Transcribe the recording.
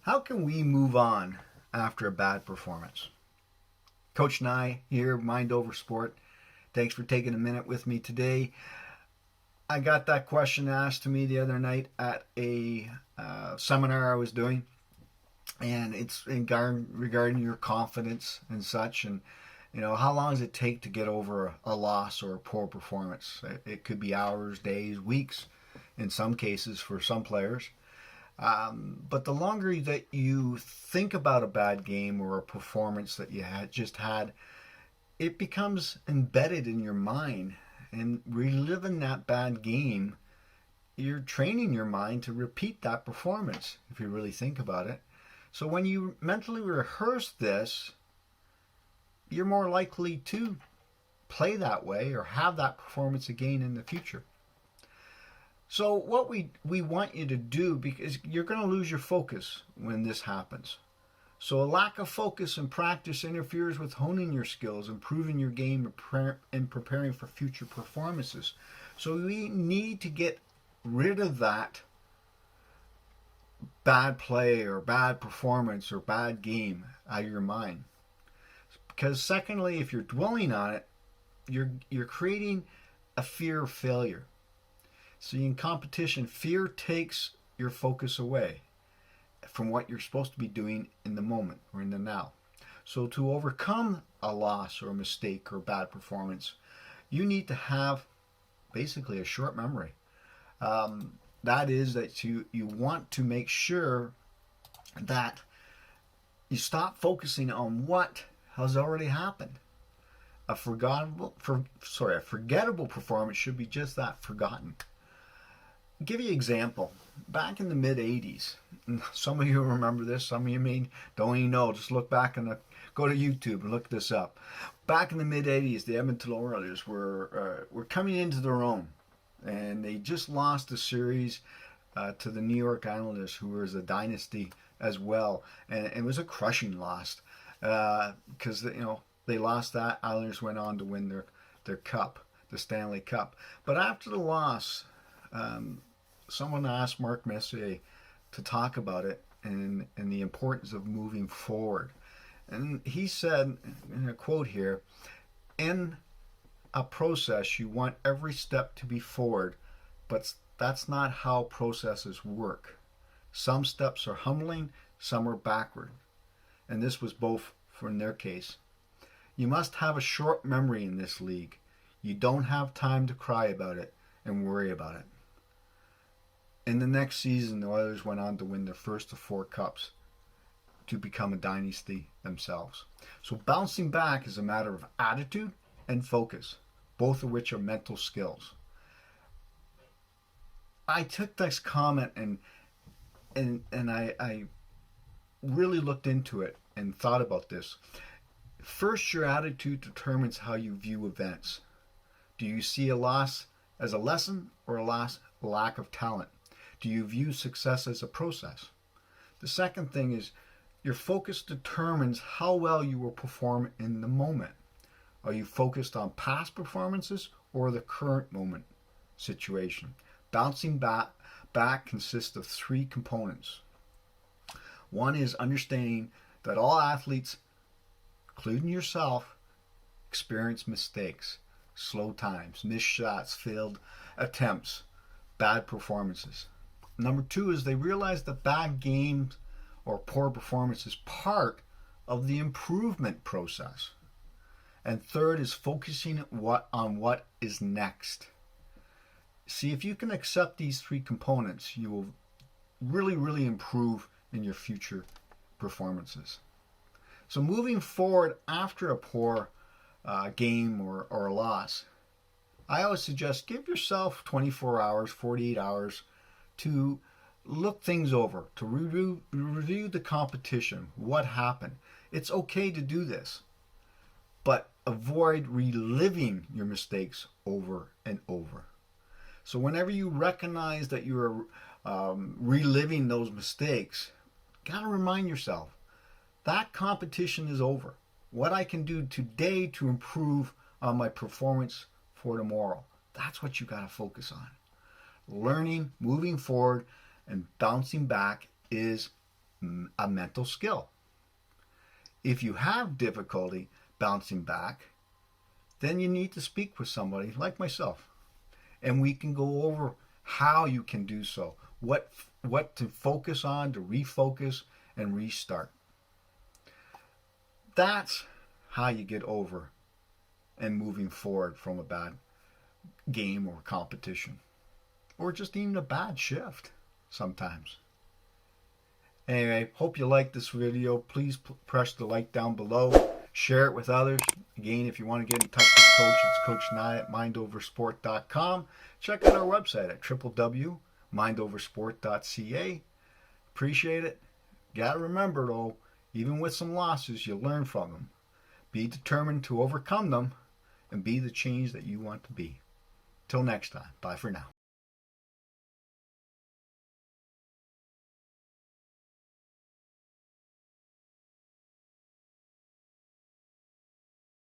How can we move on after a bad performance? Coach Nye here, Mind Over Sport. Thanks for taking a minute with me today. I got that question asked to me the other night at a seminar I was doing, and it's regarding your confidence and such, and how long does it take to get over a loss or a poor performance? It could be hours, days, weeks, in some cases for some players. But the longer that you think about a bad game or a performance that you just had, it becomes embedded in your mind. And reliving that bad game, you're training your mind to repeat that performance, if you really think about it. So when you mentally rehearse this, you're more likely to play that way or have that performance again in the future. So what we want you to do, because you're going to lose your focus when this happens. So a lack of focus and practice interferes with honing your skills, improving your game, and preparing for future performances. So we need to get rid of that bad play or bad performance or bad game out of your mind. Because secondly, if you're dwelling on it, you're creating a fear of failure. See, in competition, fear takes your focus away from what you're supposed to be doing in the moment or in the now. So to overcome a loss or a mistake or bad performance, you need to have basically a short memory. That is that you want to make sure that you stop focusing on what has already happened. A forgettable performance should be just that, forgotten. Give you an example. Back in the mid-'80s, some of you remember this, some of you don't even know. Just look back and go to YouTube and look this up. Back in the mid-'80s, the Edmonton Oilers were coming into their own, and they just lost a series to the New York Islanders, who was a dynasty as well, and it was a crushing loss because they lost that. Islanders went on to win their cup, the Stanley Cup. But after the loss, someone asked Mark Messier to talk about it and the importance of moving forward. And he said, in a quote here, "In a process, you want every step to be forward, but that's not how processes work. Some steps are humbling, some are backward." And this was both in their case. You must have a short memory in this league. You don't have time to cry about it and worry about it. In the next season, the Oilers went on to win their first of 4 cups to become a dynasty themselves. So bouncing back is a matter of attitude and focus, both of which are mental skills. I took this comment and I really looked into it and thought about this. First, your attitude determines how you view events. Do you see a loss as a lesson or a lack of talent? Do you view success as a process? The second thing is your focus determines how well you will perform in the moment. Are you focused on past performances or the current moment situation? Bouncing back consists of 3 components. One is understanding that all athletes, including yourself, experience mistakes, slow times, missed shots, failed attempts, bad performances. Number 2 is they realize that bad games or poor performance is part of the improvement process. And third is focusing on what is next. See, if you can accept these 3 components, you will really, really improve in your future performances. So moving forward after a poor game or a loss, I always suggest give yourself 24 hours, 48 hours to look things over, to review the competition, what happened. It's okay to do this, but avoid reliving your mistakes over and over. So whenever you recognize that you're reliving those mistakes, you gotta remind yourself that competition is over. What I can do today to improve on my performance for tomorrow. That's what you gotta focus on. Learning, moving forward, and bouncing back is a mental skill. If you have difficulty bouncing back, then you need to speak with somebody like myself, and we can go over how you can do so, what to focus on to refocus and restart. That's how you get over and moving forward from a bad game or competition, or just even a bad shift sometimes. Anyway, hope you liked this video. Please press the like down below. Share it with others. Again, if you want to get in touch with Coach, it's coachnye at mindoversport.com. Check out our website at www.mindoversport.ca. Appreciate it. Gotta remember though, even with some losses, you learn from them. Be determined to overcome them and be the change that you want to be. Till next time, bye for now.